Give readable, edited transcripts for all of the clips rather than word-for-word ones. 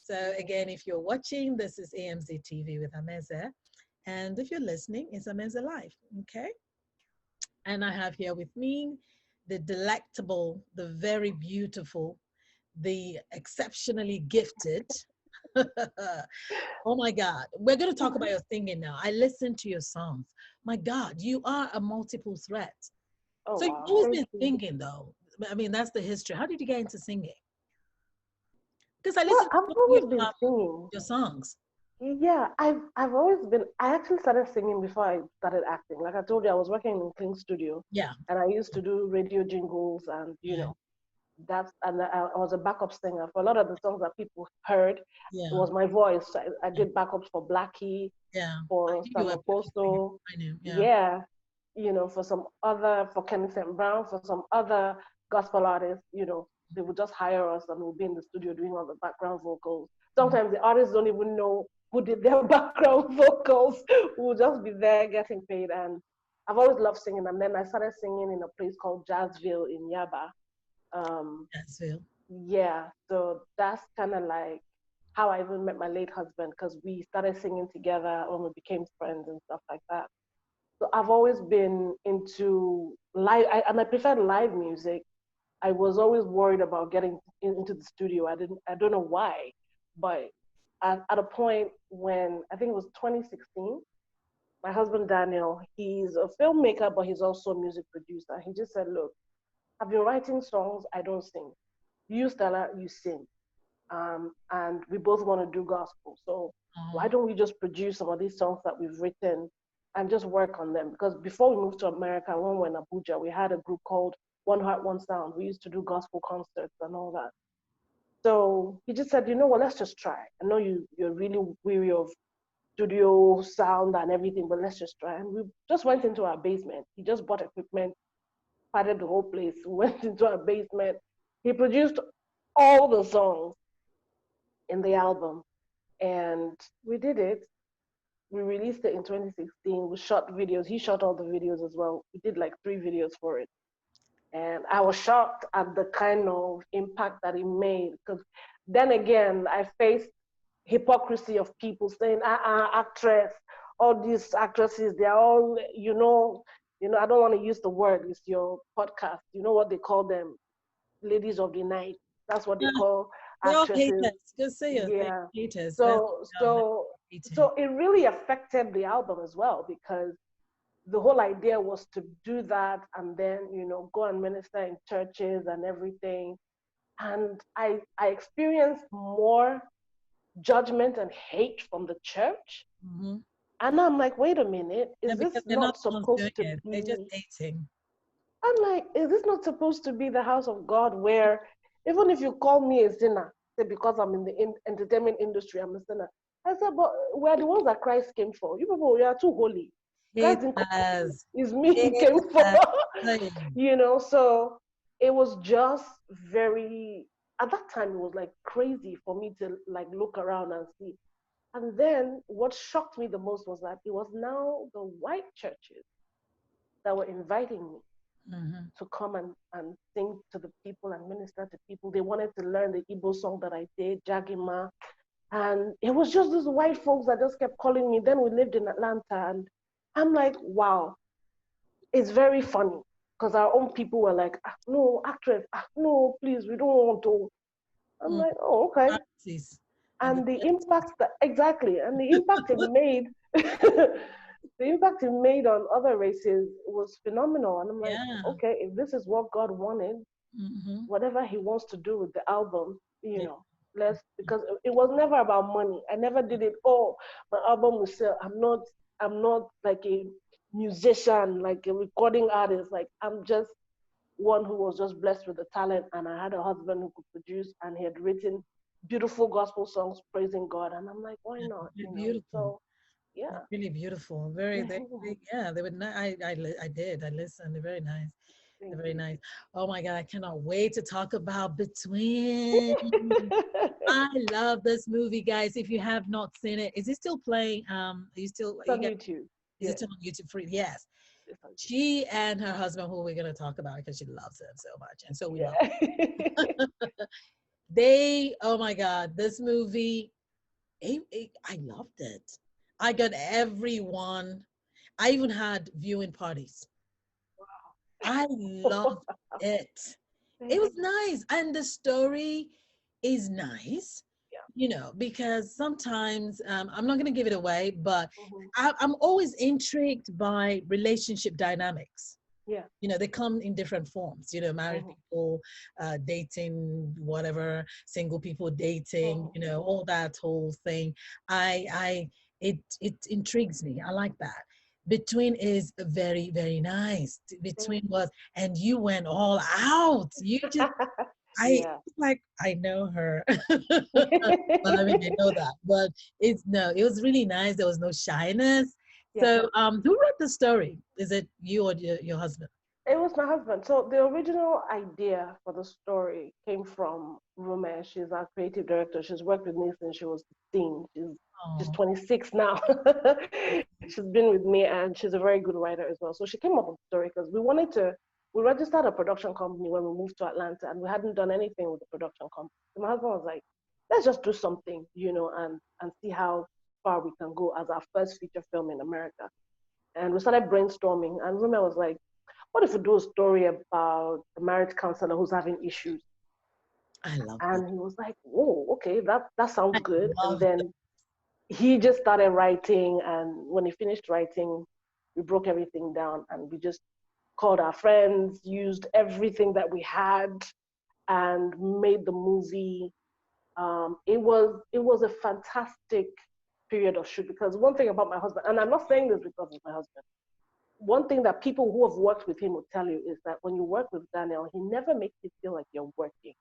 So again, if you're watching, this is AMZ TV with Ameze. And if you're listening, it's Ameze Live. Okay. And I have here with me the delectable, the very beautiful, the exceptionally gifted. Oh my God. We're going to talk about your singing now. I listen to your songs. My God, you are a multiple threat. Oh So you've wow, always thank been you. singing, though. I mean, that's the history. How did you get into singing? Because I Well, listen to I've some of always been singing. your songs. Yeah, I've always been. I actually started singing before I started acting. Like I told you, I was working in Kling Studio, Yeah. and I used to do radio jingles, and Yeah. that's and I was a backup singer for a lot of the songs that people heard. It Yeah. was my voice. I Yeah. did backups for Blackie, Yeah. I for knew you were a Sam Black singer. Posto, I knew. Yeah. yeah, for some other for Kenny St. Brown, for some other gospel artists. They would just hire us and we'll be in the studio doing all the background vocals. Mm. Sometimes the artists don't even know who did their background vocals. We'll just be there getting paid. And I've always loved singing. And then I started singing in a place called Jazzville in Yaba. Um, That's Phil. yeah, so that's kind of like how I even met my late husband because we started singing together when we became friends and stuff like that. So I've always been into live, and I prefer live music. I was always worried about getting into the studio. I don't know why, but at a point when I think it was 2016, my husband Daniel, he's a filmmaker, but he's also a music producer. He just said, "Look, I've been writing songs. I don't sing. You, Stella, you sing. And we both want to do gospel. So why Oh, don't we just produce some of these songs that we've written and just work on them? Because before we moved to America, when we were in Abuja, we had a group called One Heart, One Sound. We used to do gospel concerts and all that. So he just said, you know what, let's just try. I know you're really weary of studio sound and everything, but let's just try. And we just went into our basement. He just bought equipment, padded the whole place, went into our basement. He produced all the songs in the album and we did it. We released it in 2016. We shot videos. He shot all the videos as well. We did like 3 videos for it. And I was shocked at the kind of impact that it made. Because then again, I faced hypocrisy of people saying, actress, all these actresses, they're all, I don't want to use the word, it's your podcast. You know what they call them? Ladies of the night. That's what they yeah. call They're all actresses. haters. Just say it. They're Yeah. haters. That's So no, no, so hating. so it really affected the album as well because the whole idea was to do that and then go and minister in churches and everything. And I experienced more judgment and hate from the church. Mm-hmm. And I'm like, wait a minute, Yeah, is because this they're not not the ones doing supposed to it. They're just be? hating. I'm like, is this not supposed to be the house of God where even if you call me a sinner, say because I'm in the entertainment industry, I'm a sinner. I said, but we're the ones that Christ came for. You people, you are too holy. Christ didn't come for you. Haters. It's me he came for. Haters. Saying. So it was just very, at that time, it was like crazy for me to like look around and see. And then what shocked me the most was that it was now the white churches that were inviting me Mm-hmm. to come and sing to the people and minister to people. They wanted to learn the Igbo song that I did, Jagima. And it was just these white folks that just kept calling me. Then we lived in Atlanta and I'm like, wow, it's very funny. Because our own people were like, no, actress, no, please, we don't want to. I'm Mm. like, oh, okay. Nazis. And the And the Nazis. impact that, exactly, and the impact it made, the impact it made on other races was phenomenal. And I'm like, Yeah. okay, if this is what God wanted, Mm-hmm. whatever he wants to do with the album, Yeah. let's, because it was never about money. I never did it, oh, my album will sell. I'm not like a musician, like a recording artist. Like I'm just one who was just blessed with the talent and I had a husband who could produce and he had written beautiful gospel songs praising God. And I'm like, why Yeah. not? They're beautiful. So yeah. They're really beautiful. Very, they yeah, they would not, I did. I listened. They're very nice. They're Thank very you. nice. Oh my God, I cannot wait to talk about Between. I love this movie, guys. If you have not seen it, is it still playing? Are you still, It's you on get, YouTube. is it Yeah, still on YouTube free? Yes. it's on She and her husband, who we're going to talk about because she loves him so much. And so we YouTube. love Yeah. her. Oh my God, this movie, I loved it. I got everyone. I even had viewing parties. I loved it. It was nice. And the story is nice, Yeah. because sometimes, I'm not going to give it away, but Hmm. I'm always intrigued by relationship dynamics. Yeah. They come in different forms, married Hmm. people, dating, whatever, single people dating, Hmm. all that whole thing. It intrigues me. I like that. Between is very, very nice. Yeah. Between was, and you went all out. You just, Yeah. like, I know her. Well, I mean, I know that, but it's no, it was really nice. There was no shyness. Yeah. So, who wrote the story? Is it you or your husband? It was my husband. So the original idea for the story came from Rume. She's our creative director. She's worked with me since she was 16. She's Oh, 26 now. She's been with me and she's a very good writer as well. So she came up with the story because we registered a production company when we moved to Atlanta and we hadn't done anything with the production company. So my husband was like, let's just do something, and see how far we can go as our first feature film in America. And we started brainstorming and Rume was like, what if we do a story about a marriage counselor who's having issues? I love that. And he was like, whoa, okay, that sounds I good. And love that. then he just started writing. And when he finished writing, we broke everything down and we just called our friends, used everything that we had, and made the movie. It was a fantastic period of shoot because one thing about my husband, and I'm not saying this because of my husband, one thing that people who have worked with him will tell you is that when you work with Daniel, he never makes you feel like you're working.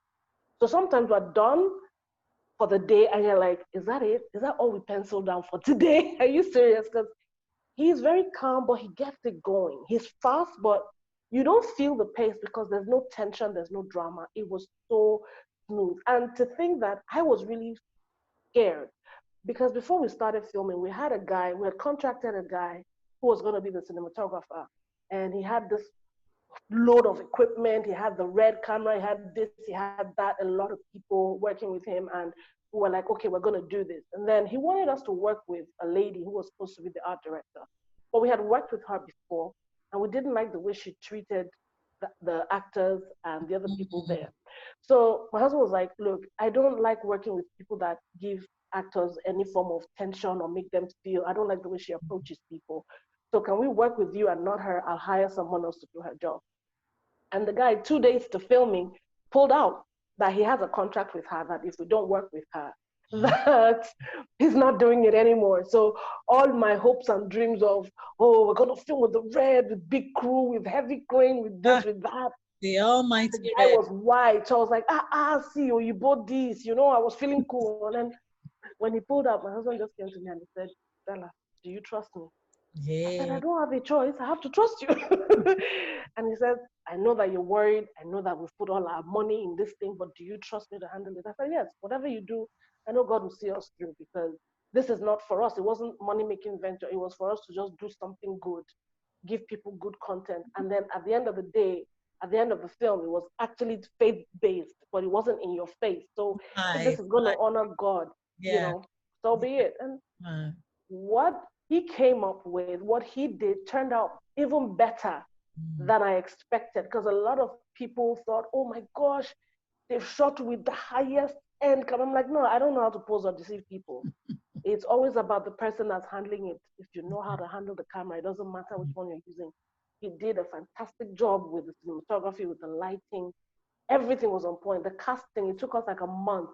So sometimes we're done for the day and you're like, is that it? Is that all we penciled down for today? Are you serious? Because he's very calm, but he gets it going. He's fast, but you don't feel the pace because there's no tension, there's no drama. It was so smooth. And to think that I was really scared because before we started filming, we had contracted a guy who was going to be the cinematographer. And he had this load of equipment. He had the red camera, he had this, he had that, a lot of people working with him. And we were like, okay, we're going to do this. And then he wanted us to work with a lady who was supposed to be the art director. But we had worked with her before, and we didn't like the way she treated the actors and the other people Mhm. there. So my husband was like, look, I don't like working with people that give actors any form of tension or make them feel, I don't like the way she approaches people. So can we work with you and not her? I'll hire someone else to do her job. And the guy, 2 days to filming, pulled out that he has a contract with her that if we don't work with her, that he's not doing it anymore. So all my hopes and dreams of, oh, we're gonna film with the red, with big crew, with heavy crane, with Ah, this, with that. the The almighty guy red. was white. So I was like, see you, you bought this, I was feeling cool. And then when he pulled up, my husband just came to me and he said, Stella, do you trust me? I said, I Yeah. don't have a choice. I have to trust you. And he said, I know that you're worried. I know that we've put all our money in this thing, but do you trust me to handle it? I said, yes, whatever you do, I know God will see us through because this is not for us. It wasn't money making venture. It was for us to just do something good, give people good content. And then at the end of the day, at the end of the film, it was actually faith based, but it wasn't in your face. So if My, this is going to honor God, you yeah. know, so be it. And Uh, what he came up with, what he did, turned out even better mm, than I expected. Because a lot of people thought, oh my gosh, they've shot with the highest end camera. I'm like, no, I don't know how to pose or deceive people. It's always about the person that's handling it. If you know how to handle the camera, it doesn't matter which mm, one you're using. He did a fantastic job with the cinematography, with the lighting. Everything was on point. The casting, it took us like a month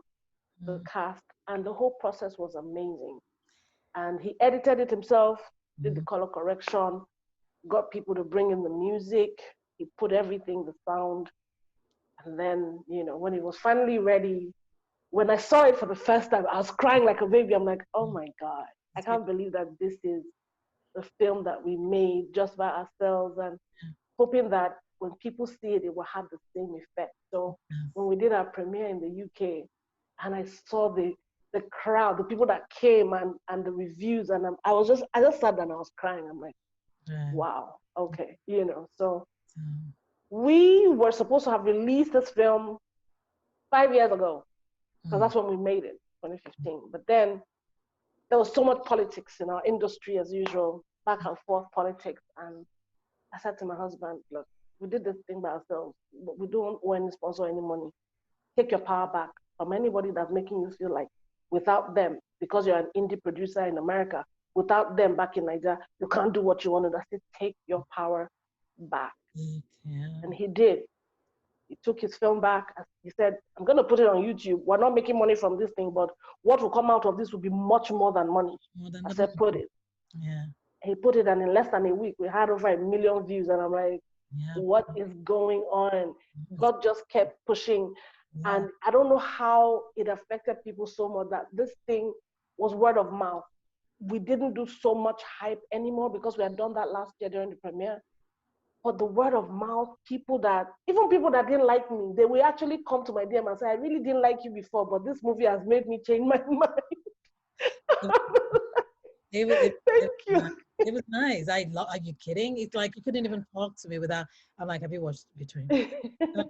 to mm, cast, and the whole process was amazing. And he edited it himself, did the mm. color correction, got people to bring in the music. He put everything, the sound. And then, when it was finally ready, when I saw it for the first time, I was crying like a baby. I'm like, oh my God, I It's can't believe that this is the film that we made just by ourselves and hoping that when people see it, it will have the same effect. So when we did our premiere in the UK and I saw the crowd, the people that came and the reviews, and I just sat there and I was crying. I'm like, right. wow, okay, So So, we were supposed to have released this film 5 years ago. because Mm. that's when we made it, 2015. But then there was so much politics in our industry as usual, back and forth politics. And I said to my husband, look, we did this thing by ourselves, but we don't owe any sponsor any money. Take your power back from anybody that's making you feel like without them, because you're an indie producer in America, without them back in Nigeria, you can't do what you want to do. I said, take your power back. Yeah. And he did. He took his film back. He said, I'm going to put it on YouTube. We're not making money from this thing, but what will come out of this will be much more than money. More than I the said, put money. it. Yeah. He put it, and in less than a week, we had over 1 million views. And I'm like, Yeah. what is going on? God just kept pushing. Yeah. And I don't know how it affected people so much that this thing was word of mouth. We didn't do so much hype anymore because we had done that last year during the premiere. But the word of mouth, even people that didn't like me, they will actually come to my DM and say, I really didn't like you before, but this movie has made me change my mind. It, was- it, Thank it, you. it was nice. Are you kidding? It's like you couldn't even talk to me without. I'm like, have you watched Between? What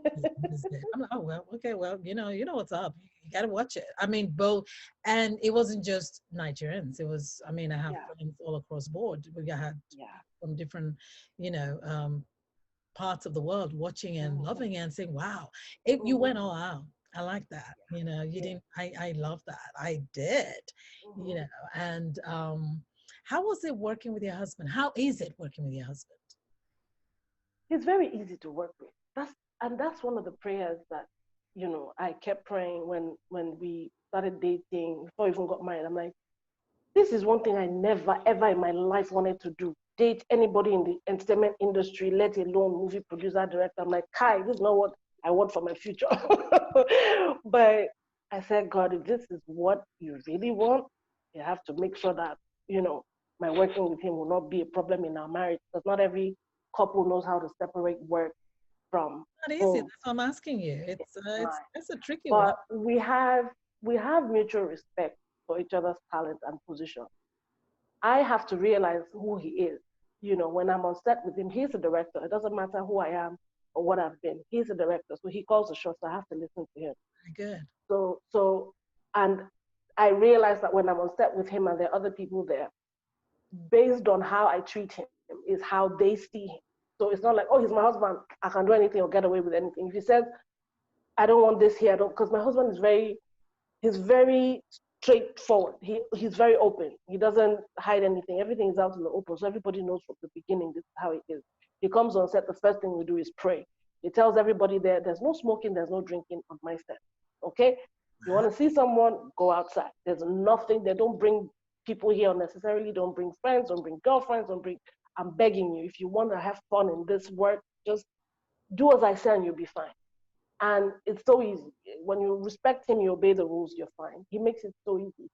is it? I'm like, oh well, okay, well, you know what's up. You got to watch it. I mean, both, and it wasn't just Nigerians. It was. I mean, I have Yeah, friends all across board. We had yeah. from different, you know, parts of the world watching and Mm-hmm, loving it and saying, wow, you mm-hmm, went all out. I like that. You yeah. didn't, I love that. I did, you Mm-hmm. know, and how was it working with your husband? How is it working with your husband? He's very easy to work with. That's one of the prayers that I kept praying when we started dating before we even got married. I'm like, this is one thing I never ever in my life wanted to do. Date anybody in the entertainment industry, let alone movie producer, director. I'm like, Kai, this is not what I want for my future. But I said, God, if this is what you really want, you have to make sure that, you know, my working with him will not be a problem in our marriage, because not every couple knows how to separate work from Not easy. home. That's what I'm asking you. It's a tricky one. But we have mutual respect for each other's talent and position. I have to realize who he is. When I'm on set with him, he's a director. It doesn't matter who I am or what I've been. He's a director, so he calls the shots. So I have to listen to him. Very good. And I realize that when I'm on set with him and there are other people there, based on how I treat him is how they see him. So it's not like, oh, he's my husband. I can do anything or get away with anything. If he says, I don't want this here, I don't, because my husband is he's very straightforward. He's very open. He doesn't hide anything. Everything is out in the open. So everybody knows from the beginning this is how it is. He comes on set, the first thing we do is pray. He tells everybody there's no smoking, there's no drinking on my set. Okay? You want to see someone, go outside. There's nothing, they don't bring people here unnecessarily, don't bring friends, don't bring girlfriends, don't bring I'm begging you, if you want to have fun in this work, just do as I say and you'll be fine. And it's so easy. When you respect him, you obey the rules, you're fine. He makes it so easy.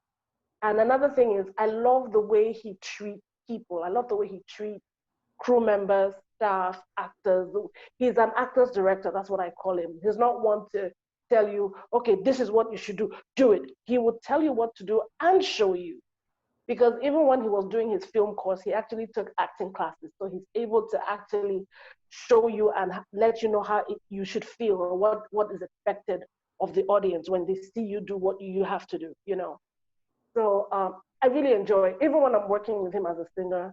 And another thing is, I love the way he treats people. I love the way he treats crew members, staff, actors. He's an actor's director. That's what I call him. He's not one to tell you, okay, this is what you should do. Do it. He will tell you what to do and show you. Because even when he was doing his film course, he actually took acting classes. So he's able to actually show you and let you know how you should feel or what is expected of the audience when they see you do what you have to do. So I really enjoy, even when I'm working with him as a singer,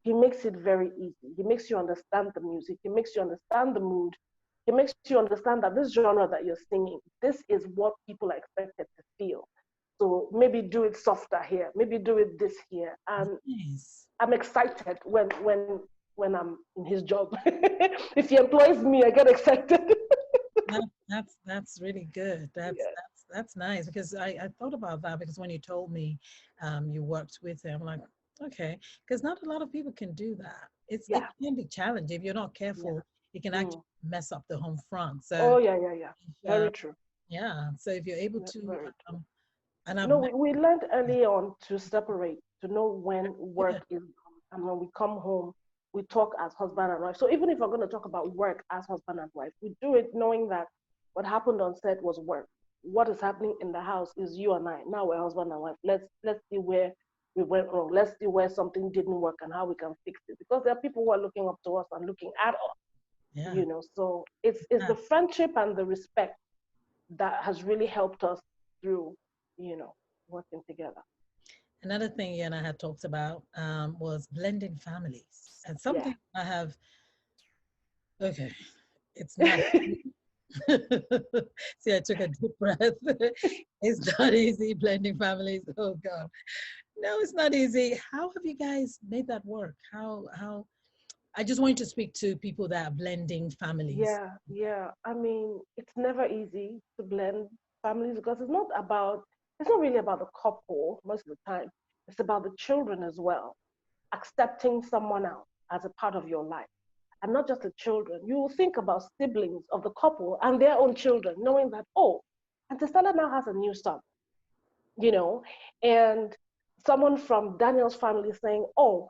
he makes it very easy. He makes you understand the music. He makes you understand the mood. He makes you understand that this genre that you're singing, this is what people are expected to feel. So maybe do it softer here. Maybe do it this here. And Nice. I'm excited when I'm in his job. If he employs me, I get excited. That's really good. That's Yeah. that's that's nice because I thought about that because when you told me you worked with him, I'm like, okay, because not a lot of people can do that. It Yeah. can be challenging if you're not Yeah. careful. It can actually Mm. mess up the home front. So Oh yeah, yeah, yeah. if, Very true. yeah, so if you're able to, Very true. and I've No, met we learned early on to separate, to know when good, work is done. And when we come home, we talk as husband and wife. So even if we're going to talk about work as husband and wife, we do it knowing that what happened on set was work. What is happening in the house is you and I. Now we're husband and wife. Let's see where we went wrong. Let's see where something didn't work and how we can fix it. Because there are people who are looking up to us and looking at us. yeah, So it's yeah, the friendship and the respect that has really helped us through, you know, working together. Another thing you and I had talked about was blending families. And Yeah. something I have, okay, it's not. See, I took a deep breath. It's not easy blending families. Oh God. No, it's not easy. How have you guys made that work? How I just want you to speak to people that are blending families. Yeah, yeah. I mean, it's never easy to blend families because it's not really about the couple most of the time. It's about the children as well, accepting someone else as a part of your life. And not just the children. You will think about siblings of the couple and their own children, knowing that, oh, Auntie Stella now has a new son, you know, and someone from Daniel's family saying, oh,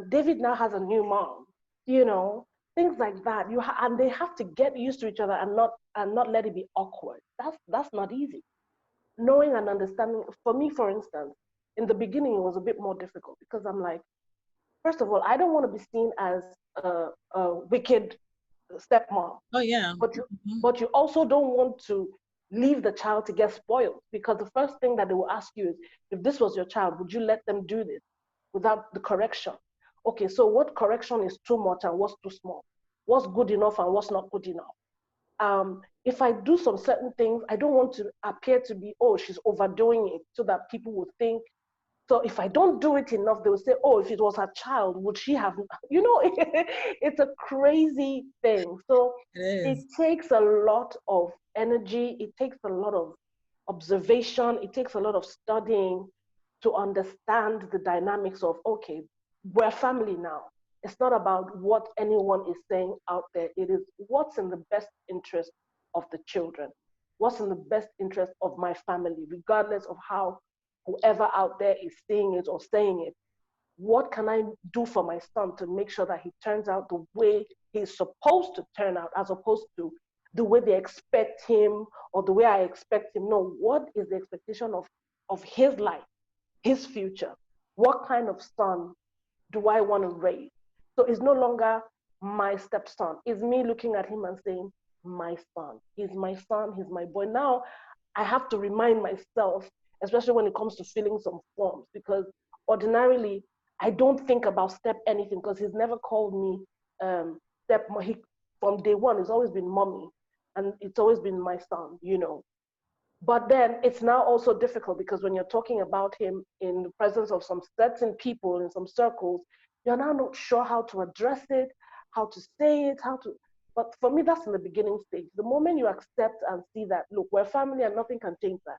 David now has a new mom, you know, things like that. And they have to get used to each other and not let it be awkward. That's not easy. Knowing and understanding. For me, for instance, in the beginning, it was a bit more difficult because I'm like, first of all, I don't want to be seen as a wicked stepmom, Oh yeah. but Mhm. you also don't want to leave the child to get spoiled because the first thing that they will ask you is, if this was your child, would you let them do this without the correction? Okay, so what correction is too much and what's too small? What's good enough and what's not good enough? If I do some certain things, I don't want to appear to be, oh, she's overdoing it so that people will think. So if I don't do it enough, they will say, oh, if it was her child, would she have, you know, it's a crazy thing. So It it is. takes a lot of energy. It takes a lot of observation. It takes a lot of studying to understand the dynamics of, okay, we're family now. It's not about what anyone is saying out there. It is what's in the best interest of the children, what's in the best interest of my family, regardless of how whoever out there is seeing it or saying it. What can I do for my son to make sure that he turns out the way he's supposed to turn out, as opposed to the way they expect him or the way I expect him? No, what is the expectation of his life, his future? What kind of son do I want to raise? So it's no longer my stepson. It's me looking at him and saying, my son. He's my son. He's my boy. Now I have to remind myself, especially when it comes to filling some forms, because ordinarily I don't think about step anything because he's never called me step. From day one, it's always been mommy, and it's always been my son. You know, but then it's now also difficult because when you're talking about him in the presence of some certain people in some circles, you're now not sure how to address it, how to say it, how to. But for me, that's in the beginning stage. The moment you accept and see that, look, we're family and nothing can change that.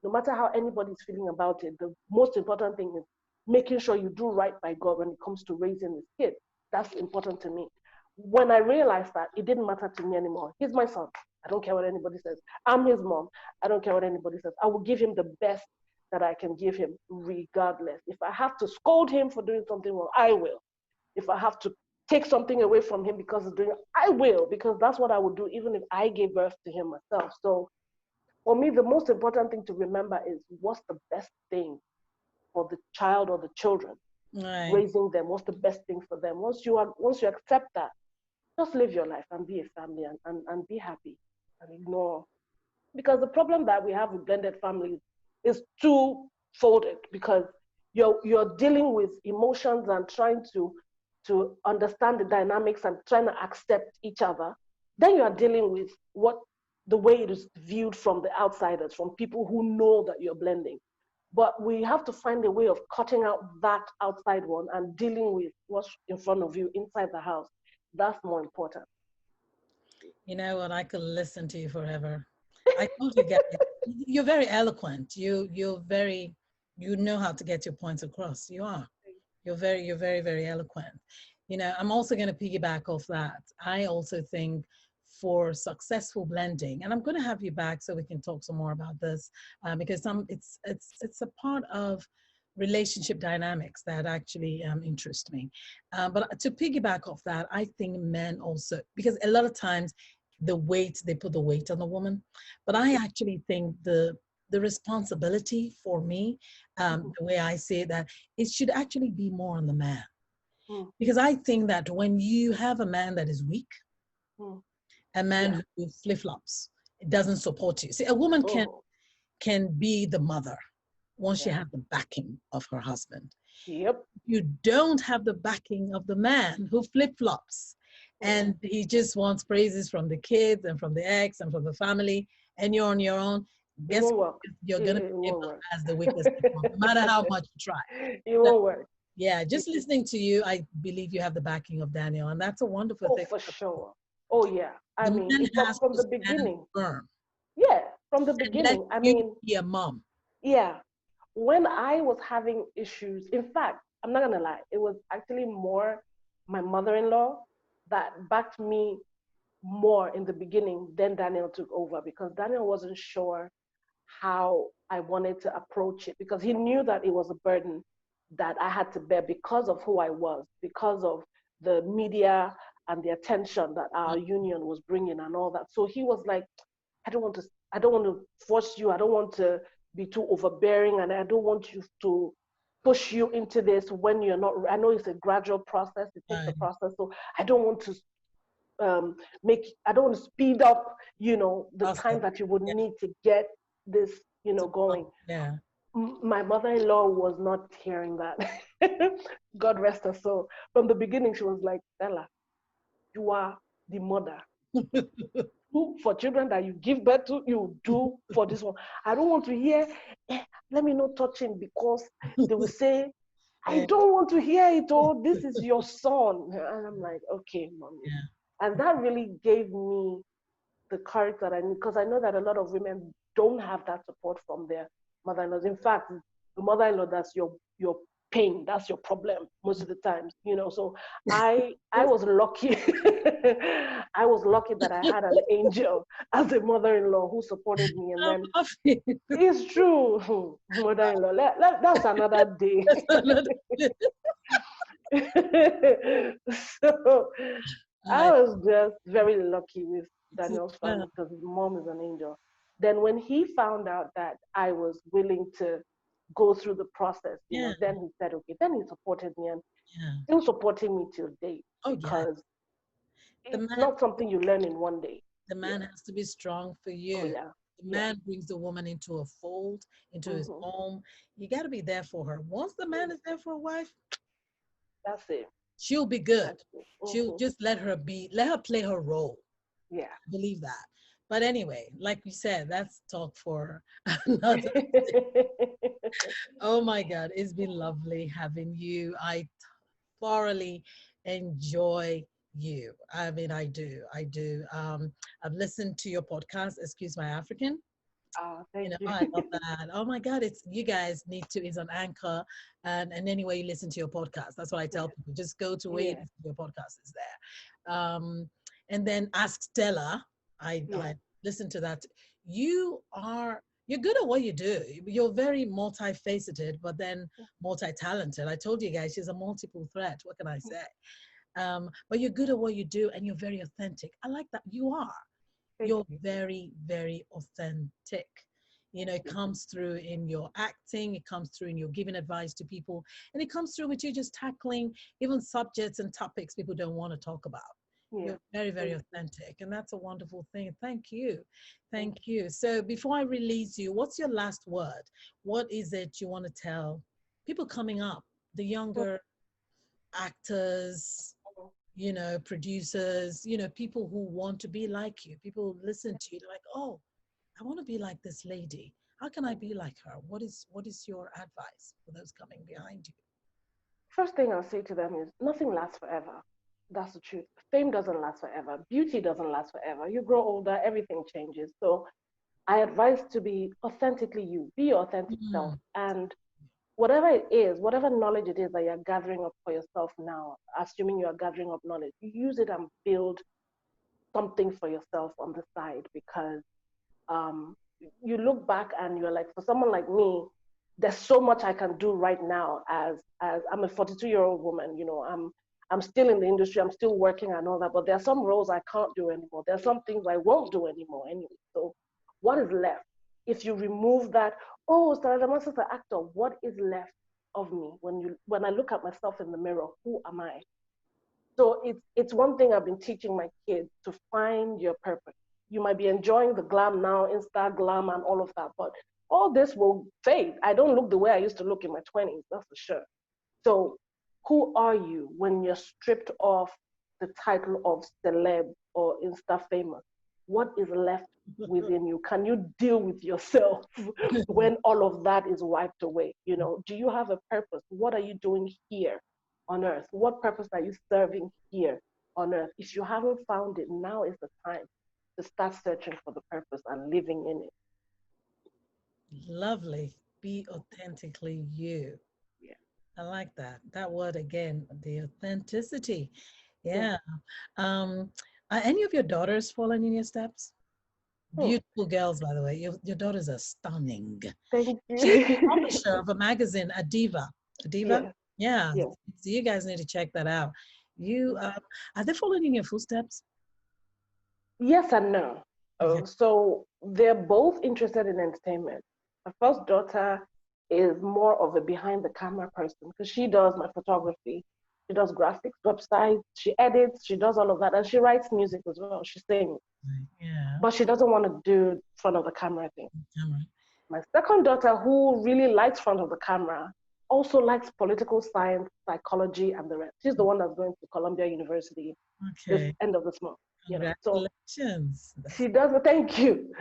No matter how anybody's feeling about it, the most important thing is making sure you do right by God when it comes to raising his kid. That's important to me. When I realized that, it didn't matter to me anymore. He's my son. I don't care what anybody says. I'm his mom. I don't care what anybody says. I will give him the best that I can give him, regardless. If I have to scold him for doing something wrong, I will. If I have to take something away from him because he's doing it, I will, because that's what I would do even if I gave birth to him myself. So for me, the most important thing to remember is what's the best thing for the child or the children, Right. raising them, what's the best thing for them. Once you accept that, just live your life and be a family and be happy and ignore. Because the problem that we have with blended families is two-folded because you're dealing with emotions and trying to understand the dynamics and trying to accept each other. Then you are dealing with what the way it is viewed from the outsiders, from people who know that you're blending. But we have to find a way of cutting out that outside one and dealing with what's in front of you inside the house. That's more important. You know what? I could listen to you forever. I told you guys, you're very eloquent. You're very, you know how to get your points across. You are. You're very, very eloquent. You know, I'm also going to piggyback off that. I also think for successful blending, and I'm going to have you back so we can talk some more about this, because it's a part of relationship dynamics that actually interest me. But to piggyback off that, I think men also, because a lot of times the weight, they put the weight on the woman, but I actually think the responsibility for me, Mhm. the way I see it, that it should actually be more on the man. Mm, Because I think that when you have a man that is weak, mm. a Yeah. man who flip flops, it doesn't support you. See, a woman can Oh. can be the mother once she Yeah. has the backing of her husband. Yep. You don't have the backing of the man who flip-flops Mm. and he just wants praises from the kids and from the ex and from the family, and you're on your own, It guess won't what? work. You're going to It be won't labeled work. as the weakest one, no matter how much you try. It So, won't work. yeah, just listening to you, I believe you have the backing of Daniel, and that's a wonderful Oh, thing. for sure. Oh, yeah. I The mean, man has from to the stand beginning. firm Yeah, from the and let beginning. I you mean, be a mom. yeah. When I was having issues, in fact, I'm not gonna lie, it was actually more my mother-in-law that backed me more in the beginning. Then Daniel took over because Daniel wasn't sure how I wanted to approach it because he knew that it was a burden that I had to bear because of who I was, because of the media and the attention that our union was bringing and all that. So he was like, I don't want to force you. I don't want to be too overbearing, and I don't want you to push you into this when you're not. I know it's a gradual process. It takes a Right. process. So I don't want to I don't want to speed up, the Awesome. time that you would Yeah. need to get this, going. Yeah. My mother-in-law was not hearing that. God rest her soul. From the beginning, she was like, Stella, you are the mother. Do for children that you give birth to, you do for this one. I don't want to hear, let me not touch him because they will say, I Yeah. don't want to hear it. Oh, this is your son. And I'm like, okay, mommy. Yeah. And that really gave me the courage that I need, because I know that a lot of women don't have that support from their mother-in-laws. In fact, the mother-in-law, that's your pain, that's your problem most of the times, So I was lucky. I was lucky that I had an angel as a mother-in-law who supported me. And I'm then laughing. it's true, mother-in-law. That's another day. That's another. So I I, was just very lucky with Daniel's yeah. family because his mom is an angel. Then when he found out that I was willing to go through the process, Yeah. then he said, okay, then he supported me and Yeah. still supporting me till date Oh yeah. because The it's man. not something you learn in one day. The Yeah. man has to be strong for Oh you. yeah. The Yeah. man brings the woman into a fold, into his Hmm. home. You got to be there for her. Once the man is there for a wife, That's it. she'll be good. That's it. She'll Hmm. just let her play her role. Yeah. I believe that. But anyway, like you said, that's talk for another. Oh my God, it's been lovely having you. I thoroughly enjoy you. I mean, I do. I do. I've listened to your podcast, Excuse My African. Thank you. I love that. Oh my God, it's you guys need to is on Anchor and anywhere you listen to your podcast. That's what I tell Yeah. people. Just go to where you Yeah. listen to your podcast is there. And then Ask Stella. Yeah. I listen to that. You are you're good at what you do. You're very multifaceted, but then multi-talented. I told you guys she's a multiple threat. What can I say? But you're good at what you do and you're very authentic. I like that. You are. Thank You're you. very, very authentic. Thank It you. comes through in your acting, it comes through in your giving advice to people, and it comes through with you just tackling even subjects and topics people don't want to talk about. Yeah. You're very, very Thank you. authentic, and that's a wonderful thing. Thank you. Thank Thank you. So, before I release you, what's your last word? What is it you want to tell people coming up, the you. younger actors, producers, people who want to be like you, people who listen to you, they're like, oh, I want to be like this lady. How can I be like her? What is your advice for those coming behind you? First thing I'll say to them is nothing lasts forever. That's the truth. Fame doesn't last forever. Beauty doesn't last forever. You grow older, everything changes. So I advise to be authentically you. Be your authentic self. Mm, And whatever it is, whatever knowledge it is that you're gathering up for yourself now, assuming you are gathering up knowledge, you use it and build something for yourself on the side because um, you look back and you're like, for someone like me, there's so much I can do right now as I'm a 42-year-old woman, I'm still in the industry, I'm still working and all that, but there are some roles I can't do anymore. There are some things I won't do anymore anyway. So what is left? If you remove that, oh, Stella Damasus is an actor, what is left of me when I look at myself in the mirror, who am I? So it's one thing I've been teaching my kids to find your purpose. You might be enjoying the glam now, Insta glam and all of that, but all this will fade. I don't look the way I used to look in my 20s, that's for sure. So, who are you when you're stripped of the title of celeb or Insta famous? What is left within you? Can you deal with yourself when all of that is wiped away? You know, do you have a purpose? What are you doing here on earth? What purpose are you serving here on earth? If you haven't found it, now is the time to start searching for the purpose and living in it. Lovely. Be authentically you. Yeah. I like that. That word again, the authenticity. Yeah. Yeah. Um, are any of your daughters following in your steps? Hmm. Beautiful girls, by the way. Your daughters are stunning. Thank She's the you. publisher of a magazine, a diva. A diva? Yes. Yeah. Yes. So you guys need to check that out. You Okay. are they following in your footsteps? Yes and no. Okay. So they're both interested in entertainment. My first daughter is more of a behind the camera person because she does my photography. She does graphics, websites, she edits, she does all of that, and she writes music as well. She sings, Yeah. but she doesn't want to do front of the camera thing. Camera. My second daughter, who really likes front of the camera, also likes political science, psychology, and the rest. She's the one that's going to Columbia University this Okay. end of this month. You know, so Congratulations. That's she does, but thank you.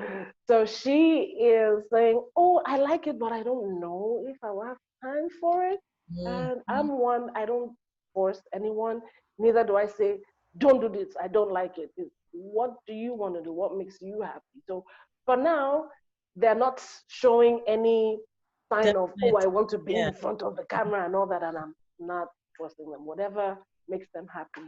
So she is saying, "Oh, I like it, but I don't know if I will have time for it." And Mhm. I'm one, I don't force anyone. Neither do I say, "Don't do this. I don't like it." It's, what do you want to do? What makes you happy? So for now, they're not showing any sign of, "Oh, I Definitely. want to be in Yeah. the front of the camera and all that," and I'm not forcing them. Whatever makes them happy,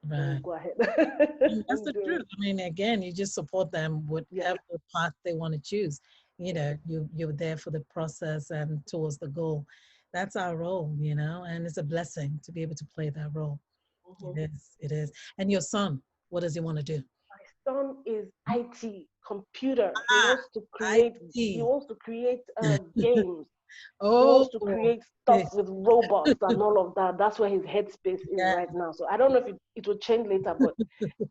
we'll Right. go ahead And that's and the do truth. it. I mean, again, you just support them Yeah. whatever path they want to choose. You Yeah. know, you're there for the process and towards the goal. That's our role, and it's a blessing to be able to play that role. Mhm. It is. It is. And your son, what does he want to do? My son is IT, computer. He Ah, wants to I create. He see. wants to create games. He Oh, wants to create okay. stuff with robots and all of that. That's where his headspace is Yeah, right now. So I don't know if it will change later, but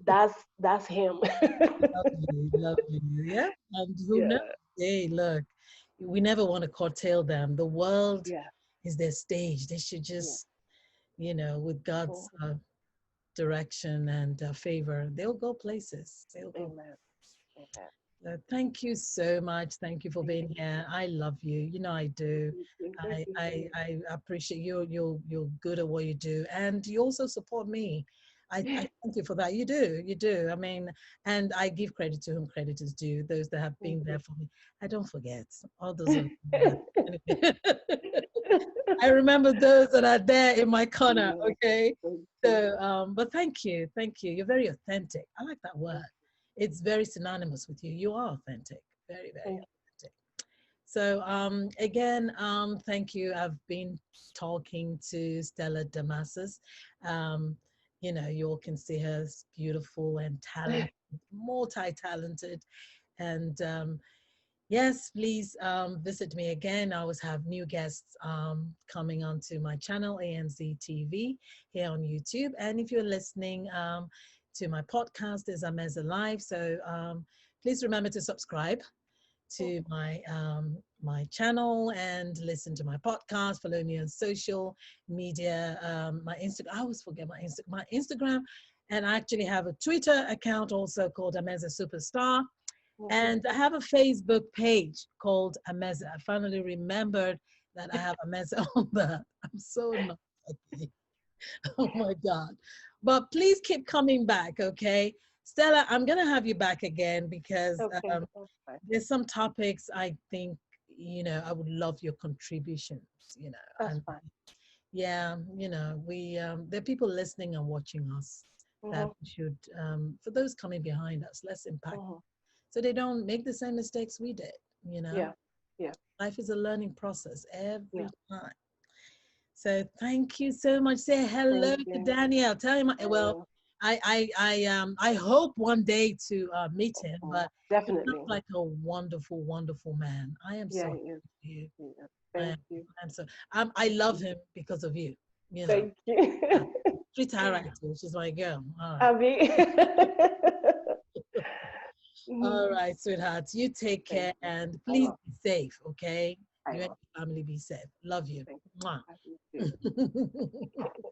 that's him. lovely, lovely. Yeah, and who knows? Yeah, Hey, look, we never want to curtail them. The world yeah, is their stage. They should yeah. just, with God's Mhm. direction and favor, they'll go places. They'll go. Amen. Amen. Thank you so much. Thank you for Thank being you. here. I love you. You know I do. Thank I you so I, much. I appreciate you're good at what you do, and you also support me. I thank you for that. You do. You do. I mean, and I give credit to whom credit is due. Those that have Thank been there you. for me. I don't forget. All those of you that. I remember those that are there in my corner. Yeah, Okay. thank you. So, but thank you. Thank you. You're very authentic. I like that word. It's very synonymous with you. You are authentic. Very, very Thank authentic. So, again, thank you. I've been talking to Stella Damasus. Um, you all can see her as beautiful and you. talented, multi-talented, and yes, please visit me again. I always have new guests coming onto my channel, ANZ TV, here on YouTube. And if you're listening to my podcast, is Ameza Live. So please remember to subscribe to my channel and listen to my podcast. Follow me on social media. My Instagram. I always forget my Instagram, and I actually have a Twitter account also called Ameza Superstar. Mhm. And I have a Facebook page called Ameza. I finally remembered that I have Ameza on that. I'm so not lucky. Oh my God. But please keep coming back, okay? Stella, I'm going to have you back again because Okay, that's fine. there's some topics I think, I would love your contributions, That's and fine. yeah, there are people listening and watching us that Mhm. we should, for those coming behind us, let's impact Mhm. so they don't make the same mistakes we did, you know. Yeah. Yeah. Life is a learning process Yeah. every time. So thank you so much. Say hello Thank to you. Daniel. Tell him, I well, will. I hope one day to meet him, but he sounds Definitely. like a wonderful, wonderful man. I am Yeah, so he happy is. for you. He is. I Thank am, you. I'm so I love him because of you, you know. Thank you. Yeah. Treat her right too. She's my girl. All right. Abby. All right, sweetheart. You take Thank care you. and I please will. be safe, okay? I You and will. your family be safe. Love you. Thank you. Mwah. I will too.